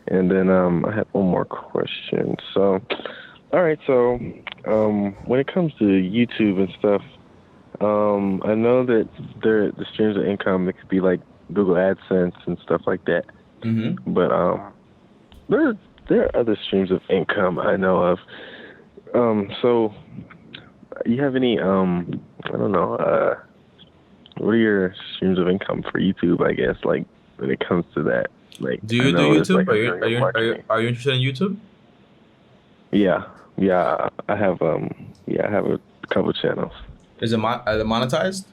And then I have one more question. So, all right. So, when it comes to YouTube and stuff, I know that the streams of income, it could be like Google AdSense and stuff like that. Mm-hmm. But there there are other streams of income I know of. So you have any I don't know, what are your streams of income for YouTube, I guess, like when it comes to that? Like Do I you do know it's YouTube? like Are you are affiliate you are you marketing. are you interested in YouTube? Yeah. Yeah, I have a couple channels. Is it monetized?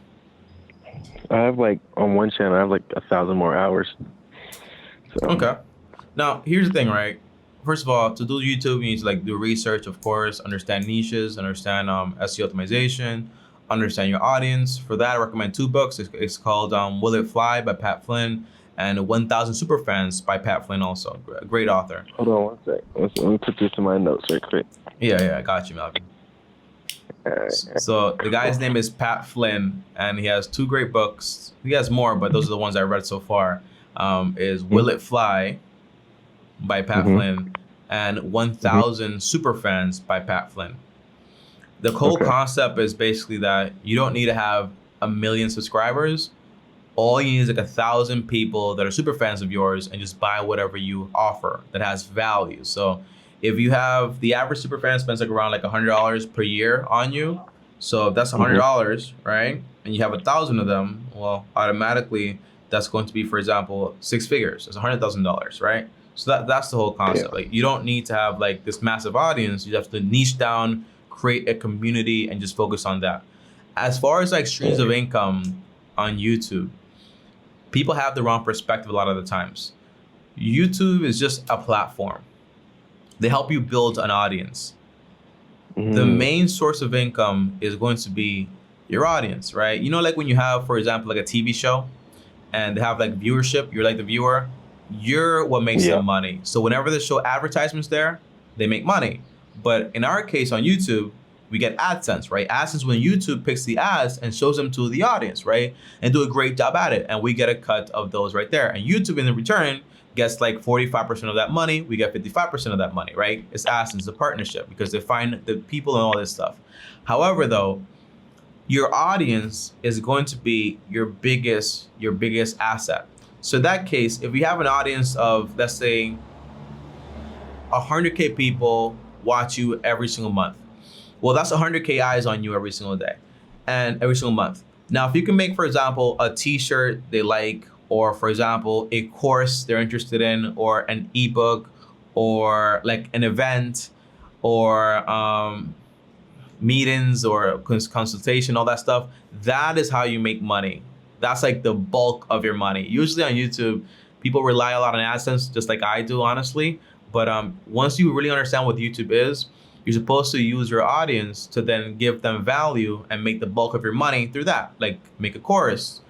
I have like on one channel I have like 1,000 more hours. So Okay. Now here's the thing, right? First of all, to do YouTube, you need to like do research, of course, understand niches, understand SEO optimization, understand your audience. For that, I recommend two books. It's called Will It Fly by Pat Flynn and 1,000 Superfans by Pat Flynn, also a great author. hold on one sec. Let me put this in my notes right quick. Yeah, I got you, Malcolm. So the guy's name is Pat Flynn, and he has two great books. He has more, but those are the ones I read so far. Is Will It Fly by Pat Mm-hmm. Flynn and Mm-hmm. 1,000 Superfans by Pat Flynn. The whole Okay. concept is basically that you don't need to have 1 million subscribers. All you need is like 1,000 people that are super fans of yours and just buy whatever you offer that has value. So if you have the average super fan spends like around like $100 per year on you. So if that's Mm-hmm. $100, right? And you have 1,000 of them, well, automatically that's going to be, for example, 6 figures. It's $100,000, right? So that's the whole Yeah. concept. Like you don't need to have like this massive audience. You have to niche down, create a community, and just focus on that. As far as like streams of income on YouTube, people have the wrong perspective a lot of the times. YouTube is just a platform. They help you build an audience. The Mm-hmm. main source of income is going to be your audience, right? You know, like when you have, for example, like a TV show and they have like viewership, you're like the viewer, you're what makes Yeah. them money. So whenever the show advertisements there, they make money. But in our case on YouTube, we get AdSense, right? AdSense when YouTube picks the ads and shows them to the audience, right? And do a great job at it. And we get a cut of those right there. And YouTube in return gets like 45% of that money. We get 55% of that money, right? It's AdSense, the partnership, because they find the people and all this stuff. However, though, your audience is going to be your biggest asset. So in that case, if you have an audience of, let's say, 100K people watch you every single month, well, that's 100K eyes on you every single day and every single month. Now, if you can make, for example, a t-shirt they like, or for example, a course they're interested in, or an ebook, or like an event, or meetings, or consultation, all that stuff, that is how you make money. That's like the bulk of your money. Usually on YouTube, people rely a lot on AdSense, just like I do, honestly. But once you really understand what YouTube is, you're supposed to use your audience to then give them value and make the bulk of your money through that. Like make a course,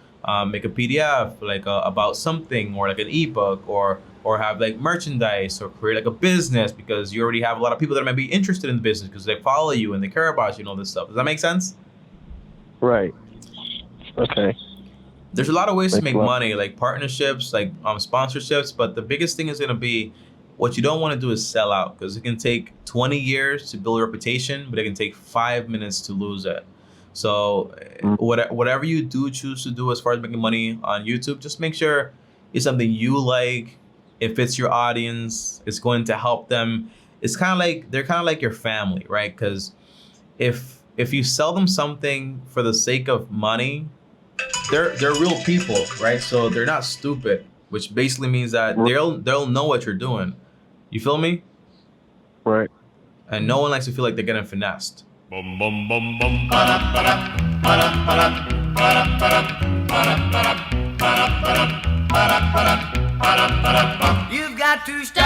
make a PDF, like about something, or like an ebook, or have like merchandise, or create like a business, because you already have a lot of people that might be interested in the business because they follow you and they care about you and all this stuff. Does that make sense? Right. Okay. There's a lot of ways to Makes make a lot. money, like partnerships, like sponsorships, but the biggest thing is gonna be, what you don't want to do is sell out, because it can take 20 years to build a reputation, but it can take 5 minutes to lose it. So whatever you do choose to do as far as making money on YouTube, just make sure it's something you like, it fits your audience, it's going to help them. It's kind of like, they're kind of like your family, right? Because if you sell them something for the sake of money, they're real people, right? So they're not stupid, which basically means that they'll know what you're doing. You feel me? Right. And no one likes to feel like they're getting finessed. Bum bum bum bum ba ba da ba da ba da ba da ba da ba da ba da ba da ba da ba da ba da ba da ba da ba da. You've got to stop.